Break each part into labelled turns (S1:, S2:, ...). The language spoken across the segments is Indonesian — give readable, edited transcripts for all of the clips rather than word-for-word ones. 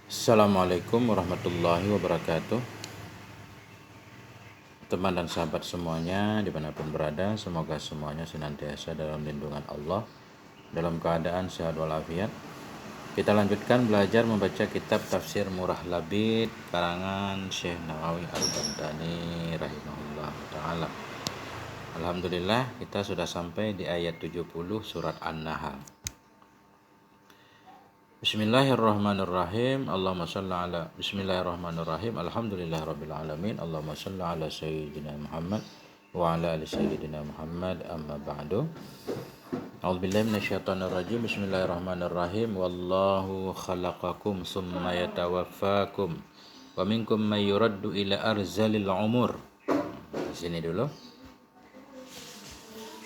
S1: Assalamualaikum warahmatullahi wabarakatuh. Teman dan sahabat semuanya dimanapun berada, semoga semuanya senantiasa dalam lindungan Allah, dalam keadaan sehat walafiat. Kita lanjutkan belajar membaca kitab Tafsir Murah Labid karangan Syekh Nawawi Al-Bantani rahimahullah ta'ala. Alhamdulillah, kita sudah sampai di ayat 70 surat An-Nahl. Bismillahirrahmanirrahim. Bismillahirrahmanirrahim. Alhamdulillahirabbil alamin. Allahumma shalli ala sayyidina Muhammad wa ala ali sayyidina Muhammad. Amma ba'du. A'udzubillahi minasyaitonir rajim. Bismillahirrahmanirrahim. Wallahu khalaqakum tsumma yatawaffakum wa minkum may yuraddu ila arzalil umur. Di sini dulu.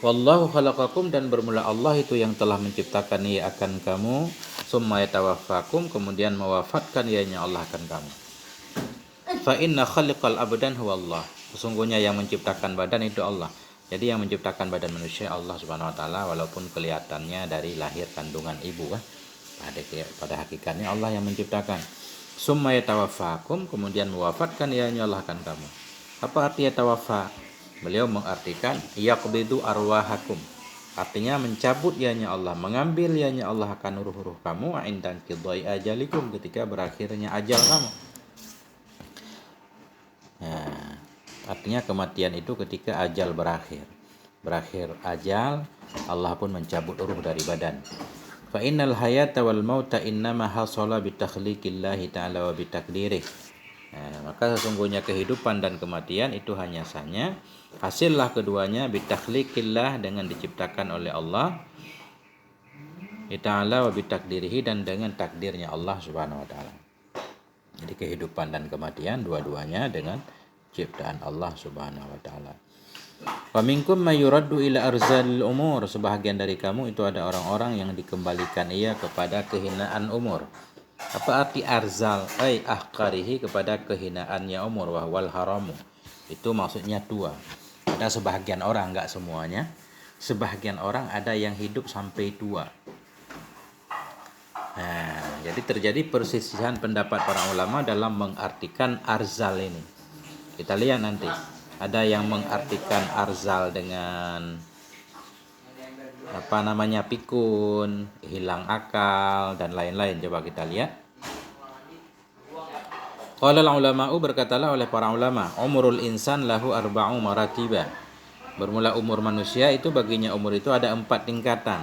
S1: Wallahu khalaqakum, dan bermula Allah itu yang telah menciptakan ia akan kamu, summa yatawaffakum, kemudian mewafatkan ianya Allah akan kamu. Fa inna khaliqal abdan huwa Allah. Sesungguhnya yang menciptakan badan itu Allah. Jadi yang menciptakan badan manusia Allah Subhanahu wa taala, walaupun kelihatannya dari lahir kandungan ibu kan. Pada hakikatnya Allah yang menciptakan. Summa yatawaffakum, kemudian mewafatkan ianya Allah akan kamu. Apa arti yatawaffa? Beliau mengartikan yaqbidu arwahakum. Artinya mencabut ianya Allah, mengambil ianya Allah akan ruh-ruh kamu indan qidai ajalikum, ketika berakhirnya ajal kamu. Nah, artinya kematian itu ketika ajal berakhir. Berakhir ajal, Allah pun mencabut ruh dari badan. Fa innal hayata wal mauta innama hasala bi takhliqillahi ta'ala wa bi takdirih. Maka sesungguhnya kehidupan dan kematian itu hanya saja hasillah keduanya bitakhliqillah, dengan diciptakan oleh Allah ta'ala, wa bitakdirihi, dan dengan takdirnya Allah Subhanahu wa taala. Jadi kehidupan dan kematian dua-duanya dengan ciptaan Allah Subhanahu wa taala. Wa minkum may yuraddu ila arzalil umur. Sebahagian dari kamu itu ada orang-orang yang dikembalikan ia kepada kehinaan umur. Apa arti arzal? Ahqarihi, kepada kehinaannya umur, wahwal haramu. Itu maksudnya tua. Ada sebahagian orang, enggak semuanya. Sebahagian orang ada yang hidup sampai tua. Nah, jadi terjadi persisihan pendapat para ulama dalam mengartikan arzal ini. Kita lihat nanti. Ada yang mengartikan arzal dengan pikun, hilang akal, dan lain-lain. Coba kita lihat. Qala ulama'u, berkatalah oleh para ulama, umurul insan lahu arba'u maratiba. Bermula umur manusia itu, baginya umur itu ada 4 tingkatan.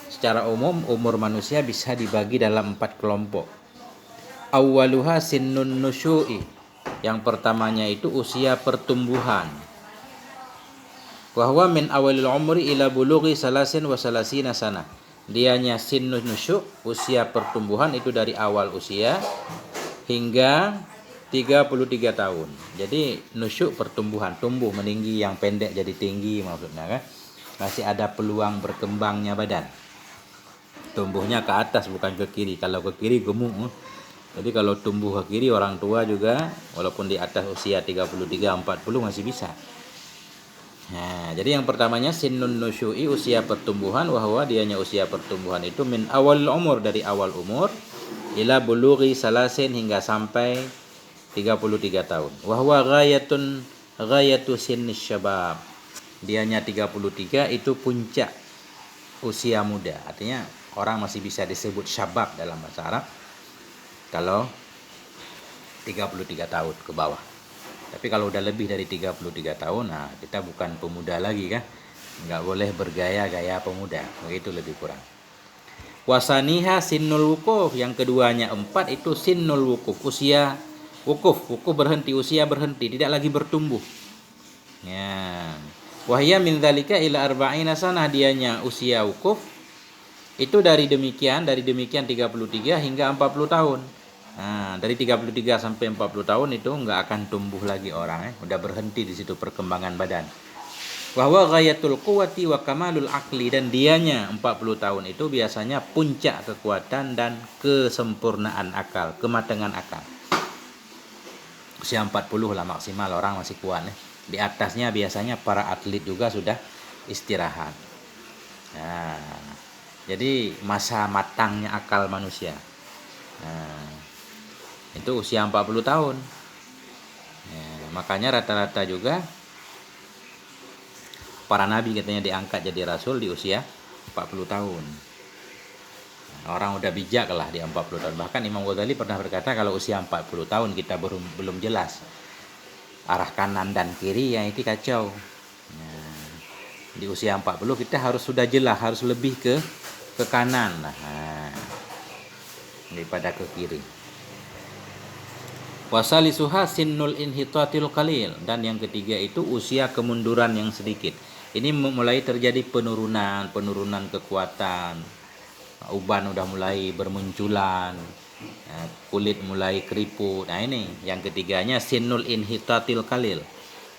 S1: Secara umum umur manusia bisa dibagi dalam 4 kelompok. Awwaluha sinnun nusyu'i. Yang pertamanya itu usia pertumbuhan. Wahwa min awalil umri ila bulughi salasin wa salasina sana. Dianya sinnun nusyu', usia pertumbuhan itu dari awal usia hingga 33 tahun. Jadi nusyu' pertumbuhan, tumbuh meninggi, yang pendek jadi tinggi maksudnya kan. Masih ada peluang berkembangnya badan. Tumbuhnya ke atas bukan ke kiri. Kalau ke kiri gemuk. Jadi kalau tumbuh ke kiri, orang tua juga walaupun di atas usia 33 40 masih bisa. Nah, jadi yang pertamanya sinnun nusyu'i, usia pertumbuhan, wahwa dianya usia pertumbuhan itu min awal umur, dari awal umur, ila bulughi salasin, hingga sampai 33 tahun. Wahwa ghayatu sinnis syabab. Dianya 33 itu puncak usia muda. Artinya orang masih bisa disebut syabab dalam bahasa Arab kalau 33 tahun ke bawah. Tapi kalau udah lebih dari 33 tahun, nah kita bukan pemuda lagi kan. Nggak boleh bergaya-gaya pemuda. Begitu lebih kurang. Wasaniha sinnul wukuf. Yang keduanya 4 itu sinnul wukuf. Usia wukuf. Wukuf berhenti, usia berhenti. Tidak lagi bertumbuh. Ya. Wahya min dzalika ila arba'ina sanah. Dianya usia wukuf. Itu dari demikian 33 hingga 40 tahun. Nah, dari 33 sampai 40 tahun itu enggak akan tumbuh lagi orang, udah berhenti di situ perkembangan badan. Wa huwa ghayatul quwwati wa kamalul aqli, dan dianya 40 tahun itu biasanya puncak kekuatan dan kesempurnaan akal, kematangan akal. Usia 40 lah maksimal orang masih kuat. Di atasnya biasanya para atlet juga sudah istirahat. Nah, jadi masa matangnya akal manusia. Nah, Itu usia 40 tahun. Ya, makanya rata-rata juga para nabi katanya diangkat jadi rasul di usia 40 tahun. Orang udah bijak lah di 40 tahun. Bahkan Imam Ghazali pernah berkata kalau usia 40 tahun kita belum jelas arah kanan dan kiri, ya itu kacau. Nah, di usia 40 kita harus sudah jelas, harus lebih ke kanan lah, daripada ke kiri. Wasalisuha sinnul inhitatil qalil, dan yang ketiga itu usia kemunduran yang sedikit. Ini mulai terjadi penurunan kekuatan. Uban udah mulai bermunculan, kulit mulai keriput. Nah ini yang ketiganya sinnul inhitatil qalil.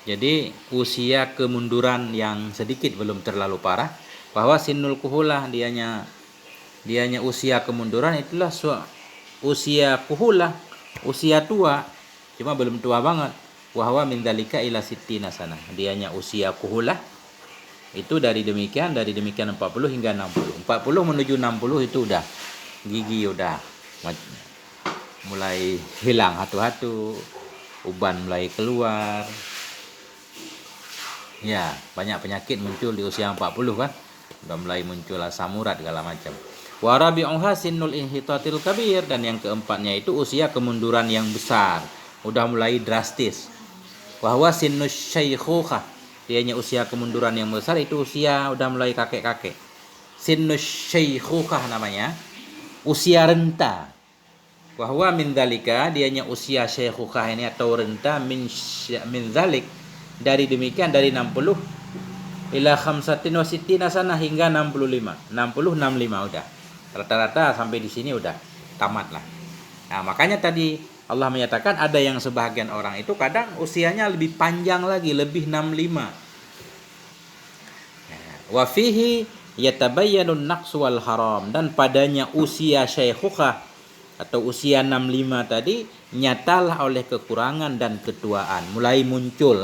S1: Jadi usia kemunduran yang sedikit, belum terlalu parah. Bahwa sinnul kuhulah dianya usia kemunduran itulah usia kuhulah, usia tua, cuma belum tua banget. Wahwa min dzalika ila sittina sana. Dianya usia kuhulah itu dari demikian 40 hingga 60. 40 menuju 60 itu udah gigi udah mulai hilang hatu-hatu, uban mulai keluar. Ya, banyak penyakit muncul di usia 40 kan. Udah mulai muncul asam urat segala macam. Wa rabi'uha sinnul inhitatil kabir, dan yang keempatnya itu usia kemunduran yang besar, udah mulai drastis. Wa huwa sinnus syaikhukhah, dianya usia kemunduran yang besar itu usia udah mulai kakek-kakek. Sinnus syaikhukhah namanya, usia renta. Wa huwa min dzalika, dianya usia syaikhukhah ini atau renta min dzalik, dari demikian dari 60 ila 65 sana hingga 65 udah. Rata-rata sampai di sini udah tamat lah. Nah, makanya tadi Allah menyatakan ada yang sebahagian orang itu kadang usianya lebih panjang lagi, lebih 65. Wa fihi yatabayyanun naqsu wal haram, dan padanya usia syaikhukah atau usia 65 tadi nyatalah oleh kekurangan dan ketuaan, mulai muncul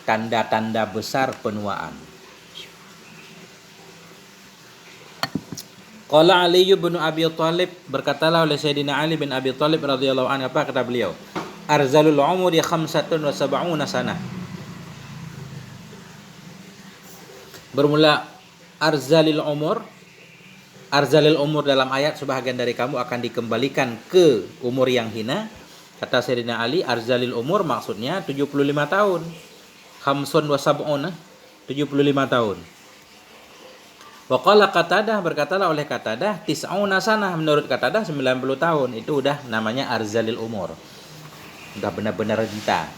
S1: tanda-tanda besar penuaan. Qala Ali bin Abi Thalib, berkatalah oleh Sayyidina Ali bin Abi Thalib radhiyallahu anhu, apa kata beliau? Arzalul umuri 75 sanah. Bermula arzalil umur dalam ayat sebahagian dari kamu akan dikembalikan ke umur yang hina. Kata Sayyidina Ali, arzalil umur maksudnya 75 tahun. Khamsun wa sab'una, 75 tahun. Wa qala Qatadah, berkatalah oleh Qatadah, tis'una sanah, menurut Qatadah 90 tahun. Itu udah namanya arzalil umur, udah benar-benar renta.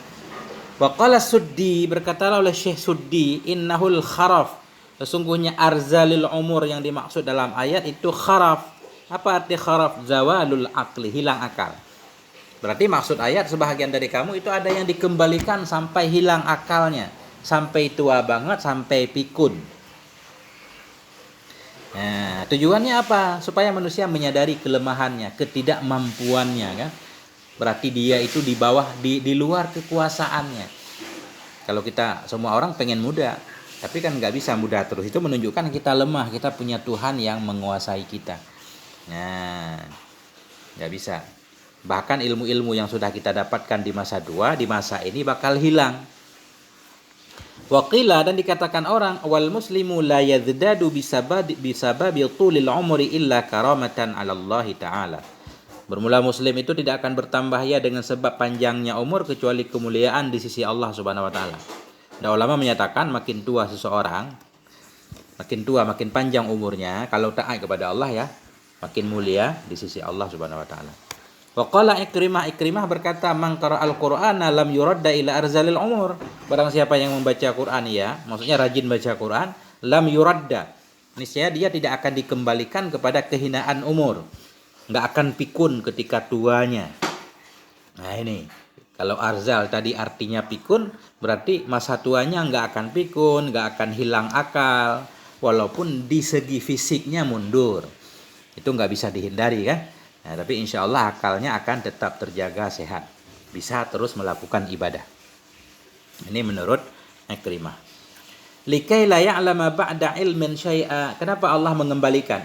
S1: Wa qala Suddi, berkatalah oleh Syekh Suddi, innahul kharaf, sesungguhnya arzalil umur yang dimaksud dalam ayat itu kharaf. Apa arti kharaf? Zawalul aqli, hilang akal. Berarti maksud ayat sebahagian dari kamu itu ada yang dikembalikan sampai hilang akalnya, sampai tua banget, sampai pikun. Nah, tujuannya apa? Supaya manusia menyadari kelemahannya, ketidakmampuannya kan. Berarti dia itu di bawah, di luar kekuasaannya. Kalau kita semua orang pengen muda, tapi kan nggak bisa muda terus. Itu menunjukkan kita lemah, kita punya Tuhan yang menguasai kita. Nah, nggak bisa. Bahkan ilmu-ilmu yang sudah kita dapatkan di masa tua, di masa ini bakal hilang. Waqila, dan dikatakan orang, wal muslimu la yazdadu bisababi tulil umri illa karamatan 'ala Allah taala. Bermula muslim itu tidak akan bertambah ya dengan sebab panjangnya umur kecuali kemuliaan di sisi Allah Subhanahu wa taala. Dan ulama menyatakan makin tua seseorang, makin panjang umurnya kalau taat kepada Allah ya, makin mulia di sisi Allah Subhanahu wa taala. Wa qala Ikrimah berkata, man qara'al Qur'ana lam yuradda ila arzalil umur. Barang siapa yang membaca Quran ya, maksudnya rajin baca Quran, lam yuradda, niscaya dia tidak akan dikembalikan kepada kehinaan umur. Enggak akan pikun ketika tuanya. Nah ini, kalau arzal tadi artinya pikun, berarti masa tuanya enggak akan pikun, enggak akan hilang akal, walaupun di segi fisiknya mundur. Itu enggak bisa dihindari kan? Nah, tapi insya Allah akalnya akan tetap terjaga sehat, bisa terus melakukan ibadah. Ini menurut Ikrimah. Likai la ya'lama ba'da ilmin syai'a. Kenapa Allah mengembalikan?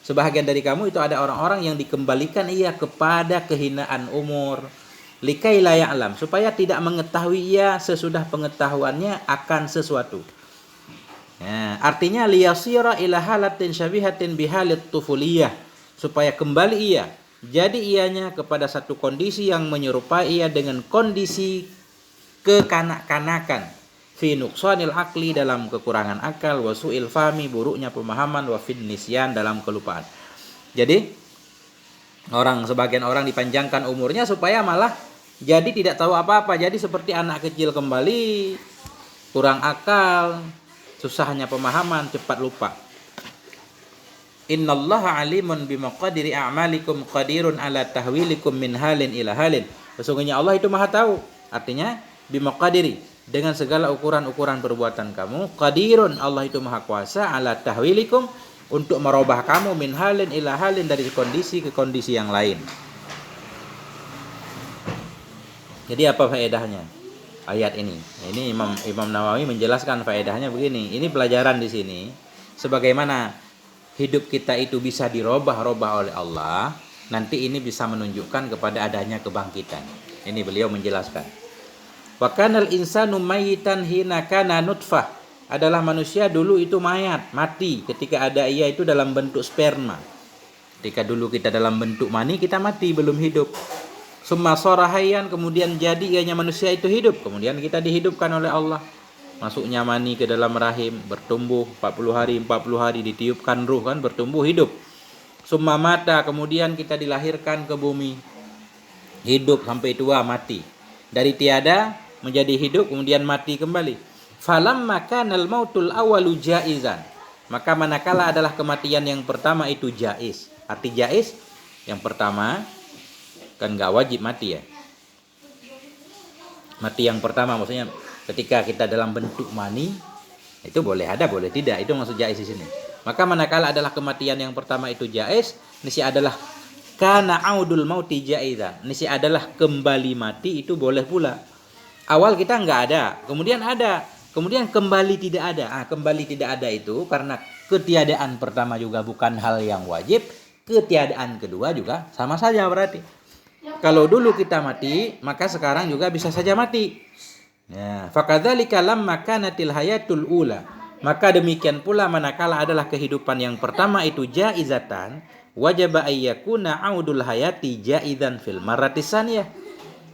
S1: Sebahagian dari kamu itu ada orang-orang yang dikembalikan ia kepada kehinaan umur. Likai la ya'lam, supaya tidak mengetahui ia sesudah pengetahuannya akan sesuatu. Ya, artinya liyasira ila halatin syabihatin bihalit tufuliyah, supaya kembali ia jadi ianya kepada satu kondisi yang menyerupai ia dengan kondisi kekanak-kanakan. Fi nuqsanil akli, dalam kekurangan akal, wa su'il fahmi, buruknya pemahaman, wa fin nisyan, dalam kelupaan. Jadi sebagian orang dipanjangkan umurnya supaya malah jadi tidak tahu apa-apa, jadi seperti anak kecil kembali, kurang akal, susahnya pemahaman, cepat lupa. Innallaha alimun bimaqadiri a'malikum qadirun ala tahwilikum min halin ila halin. Sesungguhnya Allah itu Maha tahu. Artinya bimaqadiri, dengan segala ukuran-ukuran perbuatan kamu, qadirun, Allah itu Maha kuasa, ala tahwilikum, untuk merubah kamu min halin ila halin, dari kondisi ke kondisi yang lain. Jadi apa faedahnya ayat ini? Ini Imam Nawawi menjelaskan faedahnya begini. Ini pelajaran di sini. Sebagaimana hidup kita itu bisa dirubah-rubah oleh Allah, nanti ini bisa menunjukkan kepada adanya kebangkitan. Ini beliau menjelaskan. Wa kanal insanu mayyitan hina kana nutfah. Adalah manusia dulu itu mayat, mati ketika ada ia itu dalam bentuk sperma. Ketika dulu kita dalam bentuk mani, kita mati, belum hidup. Summa shara hayyan, kemudian jadi ianya manusia itu hidup, kemudian kita dihidupkan oleh Allah. Masuknya mani ke dalam rahim, bertumbuh 40 hari ditiupkan ruh, kan bertumbuh hidup. Summa mata, kemudian kita dilahirkan ke bumi, hidup sampai tua, mati. Dari tiada menjadi hidup, kemudian mati kembali. Falamma kanal mautul awalu jaizan, maka manakala adalah kematian yang pertama itu jaiz. Arti jaiz, yang pertama kan nggak wajib mati ya. Mati yang pertama maksudnya ketika kita dalam bentuk mani, itu boleh ada, boleh tidak, itu maksud jaiz di sini. Maka manakala adalah kematian yang pertama itu jaiz, nisi adalah kana audul mauti jaizan, nisi adalah kembali mati itu boleh pula. Awal kita nggak ada, kemudian ada, kemudian kembali tidak ada. Kembali tidak ada itu karena ketiadaan pertama juga bukan hal yang wajib, ketiadaan kedua juga sama saja berarti. Kalau dulu kita mati, maka sekarang juga bisa saja mati. Ya, fakadzalika lamma kanatil hayatul ula. Maka demikian pula manakala adalah kehidupan yang pertama itu jaizatan, wajaba ayyakuna audul hayati jaizan fil marratis tsaniyah.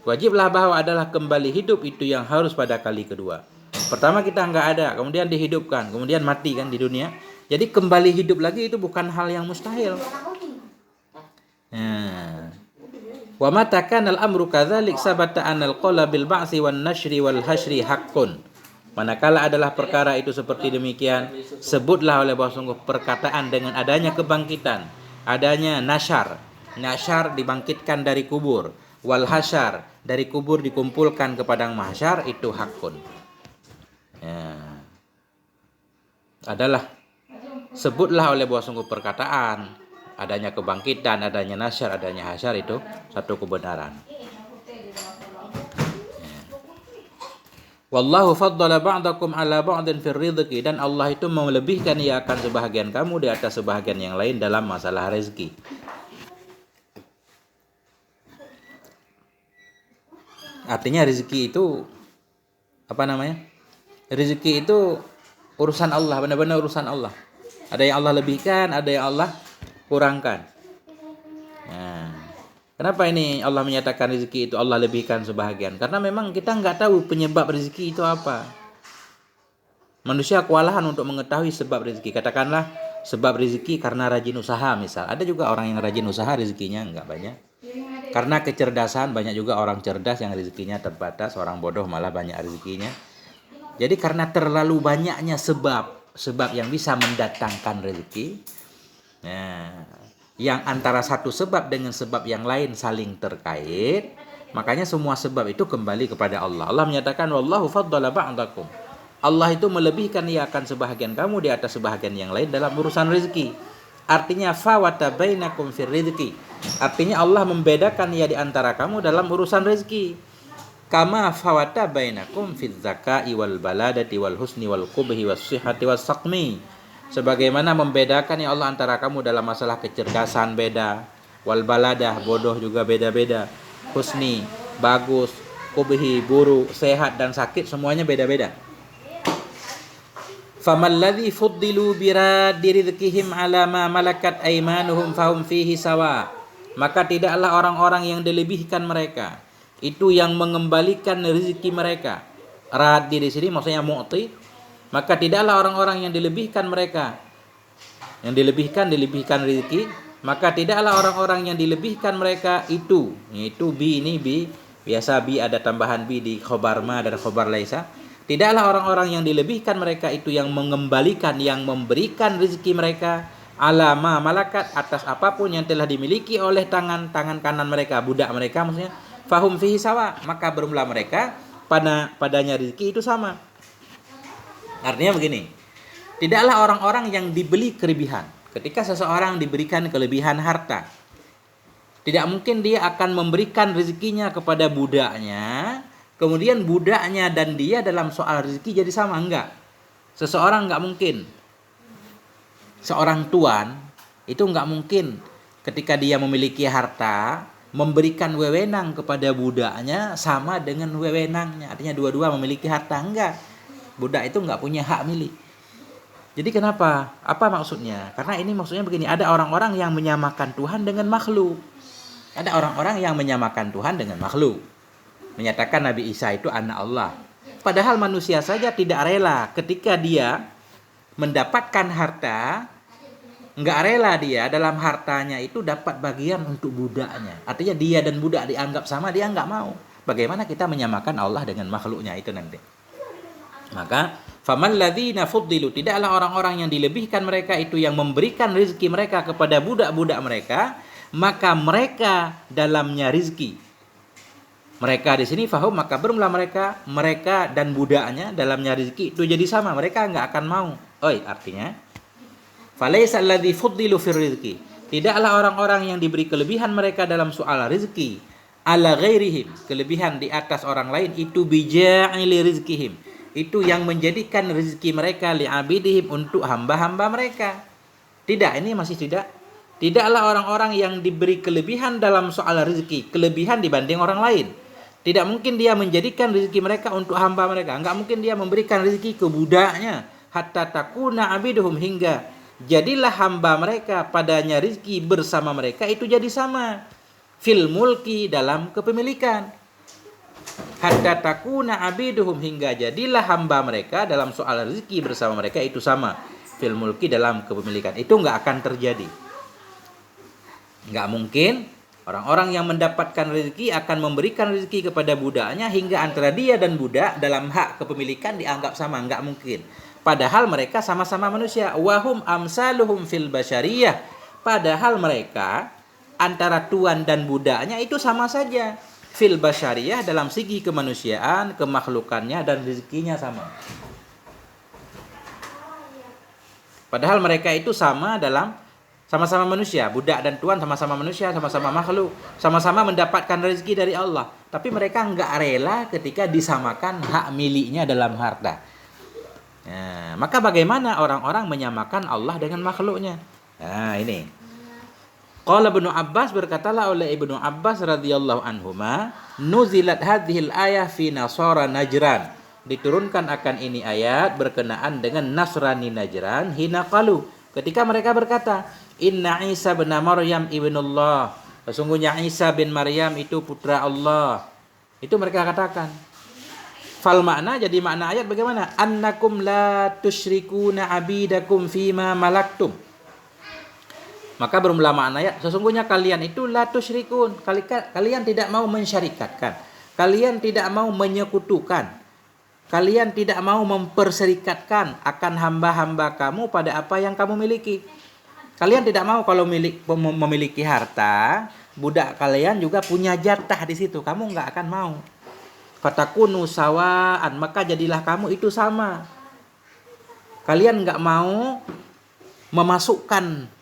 S1: Wajiblah bahwa adalah kembali hidup itu yang harus pada kali kedua. Pertama kita nggak ada, kemudian dihidupkan, kemudian mati kan di dunia. Jadi kembali hidup lagi itu bukan hal yang mustahil. Wa mata kana al-amru kadzalik sabata anal qala bil ba'si wan nashri wal hashri haqqun. Manakala adalah perkara itu seperti demikian, sebutlah oleh bahwa sungguh perkataan dengan adanya kebangkitan, adanya nasyar dibangkitkan dari kubur, wal hasyar, dari kubur dikumpulkan ke padang mahsyar, itu hakun. Ya. Adalah sebutlah oleh bahwa sungguh perkataan, adanya kebangkitan, adanya nasyar, adanya hasyar, itu satu kebenaran. Wallahu faddala ba'dakum ala ba'din fir rizqi, dan Allah itu melebihkan ia akan sebahagian kamu di atas sebahagian yang lain dalam masalah rezeki. Artinya rezeki itu apa namanya? Rezeki itu urusan Allah, benar-benar urusan Allah. Ada yang Allah lebihkan, ada yang Allah kurangkan. Nah, kenapa ini Allah menyatakan rezeki itu Allah lebihkan sebahagian? Karena memang kita nggak tahu penyebab rezeki itu apa. Manusia kewalahan untuk mengetahui sebab rezeki. Katakanlah sebab rezeki karena rajin usaha misal. Ada juga orang yang rajin usaha rezekinya nggak banyak. Karena kecerdasan, banyak juga orang cerdas yang rezekinya terbatas. Orang bodoh malah banyak rezekinya. Jadi karena terlalu banyaknya sebab yang bisa mendatangkan rezeki, nah, yang antara satu sebab dengan sebab yang lain saling terkait, makanya semua sebab itu kembali kepada Allah. Allah menyatakan wallahu faddala ba'dakum. Allah itu melebihkan ia akan sebahagian kamu di atas sebahagian yang lain dalam urusan rezeki. Artinya fawata bainakum fir rizqi. Artinya Allah membedakan ia di antara kamu dalam urusan rezeki. Kama fawata bainakum fiz zakai wal baladati wal husni wal qubhi was sihhati was saqmi. Sebagaimana membedakan ya Allah antara kamu dalam masalah kecerdasan beda, wal baladah bodoh juga beda-beda, husni bagus, kubhi buruk, sehat dan sakit semuanya beda-beda. Famal ladzi fuddilu biraddi rizqihim ala ma malakat aymanuhum fahum fihi sawa. Maka tidaklah orang-orang yang dilebihkan mereka itu yang mengembalikan rezeki mereka. Raddi di sini maksudnya mu'ti. Maka tidaklah orang-orang yang dilebihkan mereka, yang dilebihkan rezeki, maka tidaklah orang-orang yang dilebihkan mereka itu bi ini bi, biasa bi ada tambahan bi di khobar ma dan khobar laisa. Tidaklah orang-orang yang dilebihkan mereka itu yang mengembalikan, yang memberikan rezeki mereka alama malakat atas apapun yang telah dimiliki oleh tangan kanan mereka, budak mereka maksudnya, fahum fihi sawa, maka bermula mereka padanya rezeki itu sama. Artinya begini, tidaklah orang-orang yang dibeli kelebihan. Ketika seseorang diberikan kelebihan harta, tidak mungkin dia akan memberikan rezekinya kepada budaknya, kemudian budaknya dan dia dalam soal rezeki jadi sama. Enggak. Seseorang enggak mungkin. Seorang tuan itu enggak mungkin ketika dia memiliki harta memberikan wewenang kepada budaknya sama dengan wewenangnya. Artinya dua-dua memiliki harta. Enggak. Budak itu enggak punya hak milik. Jadi kenapa? Apa maksudnya? Karena ini maksudnya begini, ada orang-orang yang menyamakan Tuhan dengan makhluk. Ada orang-orang yang menyamakan Tuhan dengan makhluk. Menyatakan Nabi Isa itu anak Allah. Padahal manusia saja tidak rela ketika dia mendapatkan harta, enggak rela dia dalam hartanya itu dapat bagian untuk budaknya. Artinya dia dan budak dianggap sama, dia enggak mau. Bagaimana kita menyamakan Allah dengan makhluknya itu nanti. Maka faman ladzina fuddilu, tidaklah orang-orang yang dilebihkan mereka itu yang memberikan rezeki mereka kepada budak-budak mereka, maka mereka dalamnya rezeki. Mereka di sini fahum, maka bermula mereka dan budaknya dalamnya rezeki itu jadi sama, mereka enggak akan mau. Artinya falaisa alladzi fuddilu fir rizqi, tidaklah orang-orang yang diberi kelebihan mereka dalam soal rezeki ala ghairihim, kelebihan di atas orang lain itu bija'ili rizqihim, itu yang menjadikan rezeki mereka li'abidihim, untuk hamba-hamba mereka. Tidaklah orang-orang yang diberi kelebihan dalam soal rezeki, kelebihan dibanding orang lain. Tidak mungkin dia menjadikan rezeki mereka untuk hamba mereka. Enggak mungkin dia memberikan rezeki ke budaknya. Hatta takuna abiduhum, hingga jadilah hamba mereka padanya rezeki bersama mereka itu jadi sama. Fil mulki, dalam kepemilikan. Hatta takuna abiduhum, hingga jadilah hamba mereka dalam soal rezeki bersama mereka itu sama. Fil mulki, dalam kepemilikan. Itu enggak akan terjadi. Enggak mungkin orang-orang yang mendapatkan rezeki akan memberikan rezeki kepada budaknya hingga antara dia dan budak dalam hak kepemilikan dianggap sama. Enggak mungkin. Padahal mereka sama-sama manusia. Wahum amsaluhum fil basyariyah. Padahal mereka antara tuan dan budaknya itu sama saja. Fil basyariyah, dalam segi kemanusiaan, kemakhlukannya dan rezekinya sama. Padahal mereka itu sama-sama manusia, budak dan tuan sama-sama manusia, sama-sama makhluk, sama-sama mendapatkan rezeki dari Allah. Tapi mereka enggak rela ketika disamakan hak miliknya dalam harta. Maka bagaimana orang-orang menyamakan Allah dengan makhluknya? Ini. Qala Ibnu Abbas, berkatalah oleh Ibnu Abbas radhiyallahu anhuma, nuzilat hadhil ayah fi nasara Najran. Diturunkan akan ini ayat berkenaan dengan Nasrani Najran, hina qalu, ketika mereka berkata, Inna Isa bin Maryam ibnullah, sesungguhnya Isa bin Maryam itu putra Allah. Itu mereka katakan. Fal makna, jadi makna ayat bagaimana? Annakum la tusyrikuna abidakum fima malaktum. Maka bermula makna ayat, sesungguhnya kalian itu la tusyrikun, kalian tidak mau mensyarikatkan, kalian tidak mau menyekutukan, kalian tidak mau memperserikatkan akan hamba-hamba kamu pada apa yang kamu miliki. Kalian tidak mau kalau memiliki harta, budak kalian juga punya jatah di situ. Kamu enggak akan mau. Fatakunu sawaan, maka jadilah kamu itu sama. Kalian enggak mau memasukkan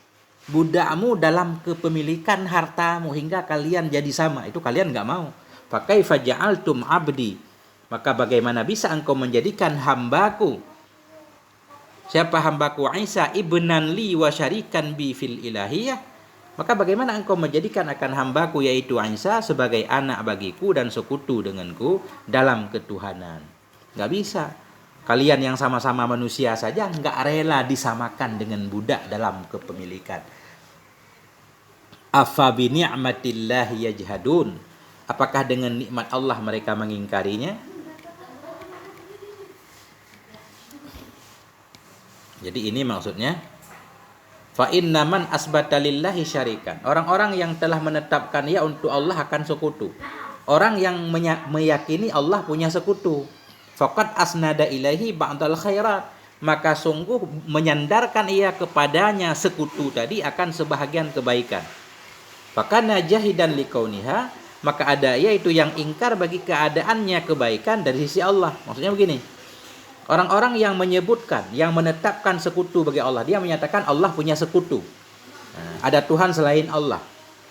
S1: budakmu dalam kepemilikan hartamu hingga kalian jadi sama. Itu kalian enggak mau. Fakaifa ja'altum abdi, maka bagaimana bisa engkau menjadikan hambaku siapa hambaku Isa ibnan li wa syarikan bi fil ilahiyah, maka bagaimana engkau menjadikan akan hambaku yaitu Isa sebagai anak bagiku dan sekutu denganku dalam ketuhanan. Nggak bisa. Kalian yang sama-sama manusia saja nggak rela disamakan dengan budak dalam kepemilikan. Afa bi ni'matillahi yajhadun. Apakah dengan nikmat Allah mereka mengingkarinya? Jadi ini maksudnya fa inna man asbata lillahi syarikan. Orang-orang yang telah menetapkan ya untuk Allah akan sekutu. Orang yang meyakini Allah punya sekutu. Faqad asnada ilaihi ba'dal khairat. Maka sungguh menyandarkan ia kepadanya sekutu tadi akan sebahagian kebaikan. Fakana jahidan likauniha, maka ada yaitu yang ingkar bagi keadaannya kebaikan dari sisi Allah. Maksudnya begini. Orang-orang yang menyebutkan, yang menetapkan sekutu bagi Allah, dia menyatakan Allah punya sekutu. Ada Tuhan selain Allah.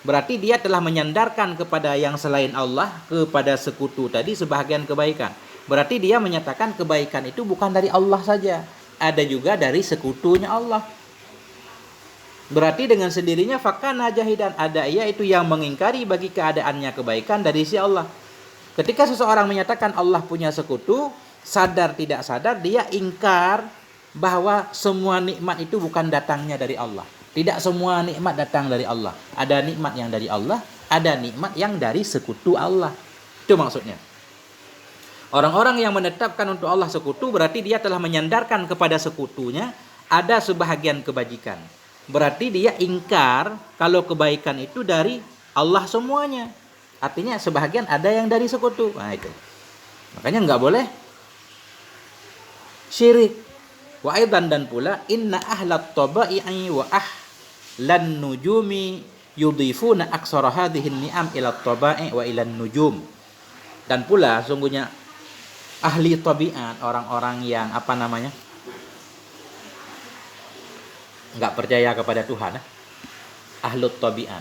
S1: Berarti dia telah menyandarkan kepada yang selain Allah, kepada sekutu tadi sebahagian kebaikan. Berarti dia menyatakan kebaikan itu bukan dari Allah saja, ada juga dari sekutunya Allah. Berarti dengan sendirinya fakana jahidan, ada ia itu yang mengingkari bagi keadaannya kebaikan dari si Allah. Ketika seseorang menyatakan Allah punya sekutu, sadar tidak sadar dia ingkar bahwa semua nikmat itu bukan datangnya dari Allah. Tidak semua nikmat datang dari Allah. Ada nikmat yang dari Allah, ada nikmat yang dari sekutu Allah. Itu maksudnya. Orang-orang yang menetapkan untuk Allah sekutu berarti dia telah menyandarkan kepada sekutunya ada sebahagian kebajikan. Berarti dia ingkar kalau kebaikan itu dari Allah semuanya. Artinya sebahagian ada yang dari sekutu. Nah itu. Makanya nggak boleh syirik. Wa aidan dan pula inna ahlat taba'i wa ahlan nujumi yudhifuna aksara hadhihi ni'am ila taba'i wa ila nujum. Dan pula sungguhnya ahli tabiat, orang-orang yang enggak percaya kepada Tuhan, ahlut tabiat.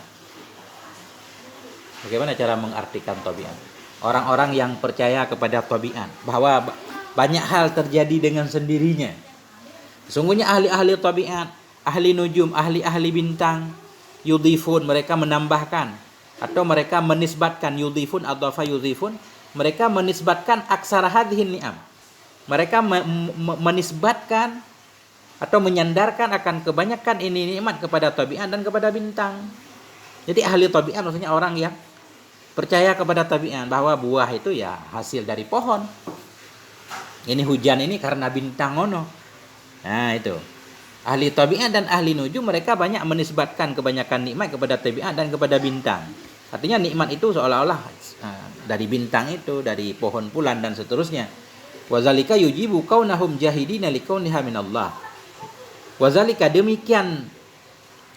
S1: Bagaimana cara mengartikan tabiat? Orang-orang yang percaya kepada tabiat, bahwa banyak hal terjadi dengan sendirinya. Sungguhnya ahli-ahli tabiat, ahli nujum, ahli-ahli bintang, yudhifun, mereka menambahkan atau mereka menisbatkan, yudhifun adhafa yudhifun, mereka menisbatkan aksara hadhihin ni'am. Mereka menisbatkan atau menyandarkan akan kebanyakan ini nikmat kepada tabiat dan kepada bintang. Jadi ahli tabiat maksudnya orang yang percaya kepada tabiat, bahwa buah itu ya hasil dari pohon. Ini hujan ini karena bintang ono. Nah itu. Ahli tabiat dan ahli nujum mereka banyak menisbatkan kebanyakan nikmat kepada tabiat dan kepada bintang. Artinya nikmat itu seolah-olah dari bintang itu, dari pohon bulan dan seterusnya. Wazalika yujibu kaunahum jahidina likauniha minallah. Wazalika demikian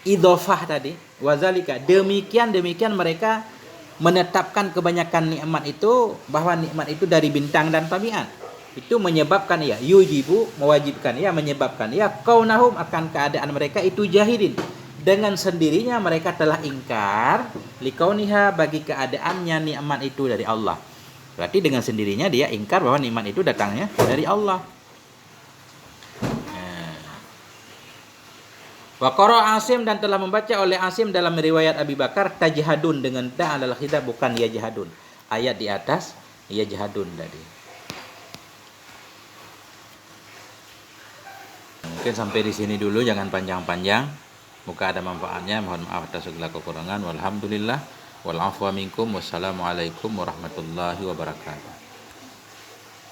S1: idhofah tadi. Wazalika demikian mereka menetapkan kebanyakan nikmat itu bahwa nikmat itu dari bintang dan tabiat. Itu menyebabkan ya yujibu, mewajibkan ya, menyebabkan ya kaunahum akan keadaan mereka itu jahidin. Dengan sendirinya mereka telah ingkar likauniha bagi keadaannya nikmat itu dari Allah. Berarti dengan sendirinya dia ingkar bahwa nikmat itu datangnya dari Allah. Wa qara Asim, dan telah membaca oleh Asim dalam riwayat Abi Bakar tajhadun dengan ta alal khitab, bukan yajhadun. Ayat di atas yajhadun tadi. Mungkin sampai di sini dulu, jangan panjang-panjang. Moga ada manfaatnya. Mohon maaf atas segala kekurangan. Walhamdulillah wal afwa minkum. Wassalamualaikum warahmatullahi wabarakatuh.